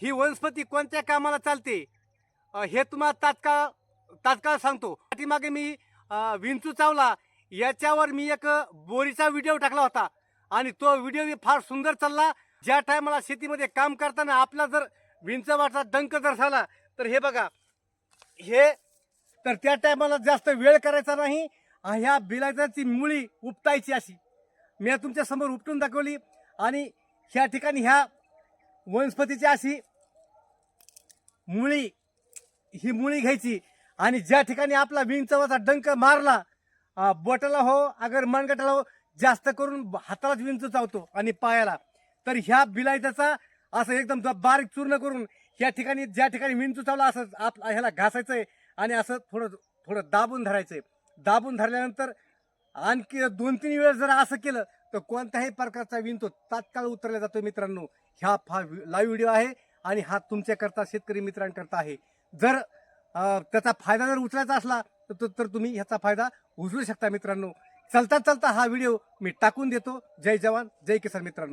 ही वनस्पती कोणत्या कामाला चालते हे तुम्हाला तात्काळ सांगतो। पाठीमागे मी विंचू चावला याच्यावर मी एक बोरीचा व्हिडिओ टाकला होता आणि तो व्हिडिओ फार सुंदर चालला। ज्या टायमाला शेतीमध्ये काम करताना आपला जर विंचवाचा डंक जर झाला तर हे बघा, हे तर त्या टायमाला जास्त वेळ करायचा नाही। ह्या बिलायताची मुळी उपटायची अशी मी तुमच्या समोर उपटून दाखवली आणि ह्या ठिकाणी ह्या वनस्पतीची अशी मुळी, ही मुळी घ्यायची आणि ज्या ठिकाणी आपला विंचवाचा डंक मारला, बोटाला हो अगर मनगटाला हो, जास्त करून हातालाच विंचू चावतो आणि पायाला, तर ह्या बिलायताचा असं एकदम बारीक चूर्ण करून ह्या ठिकाणी ज्या ठिकाणी विंचू चावला असं ह्याला घासायचंय आणि असं थोडं थोडं दाबून धरायचंय। दाबून धरल्यानंतर आणखी 2-3 वेळेस जर असं केलं तर कोणत्याही प्रकारचा विंचू तात्काळ उतरला जातो। मित्रांनो, हा लाईव्ह व्हिडिओ आहे आणि हा तुमच्याकरता शेतकरी मित्रांकरता आहे। जर त्याचा फायदा जर उचलायचा असला तर तुम्ही ह्याचा फायदा उचलू शकता। मित्रांनो, चलता चलता हा व्हिडिओ मी टाकून देतो। जय जवान जय किसान मित्रांनो।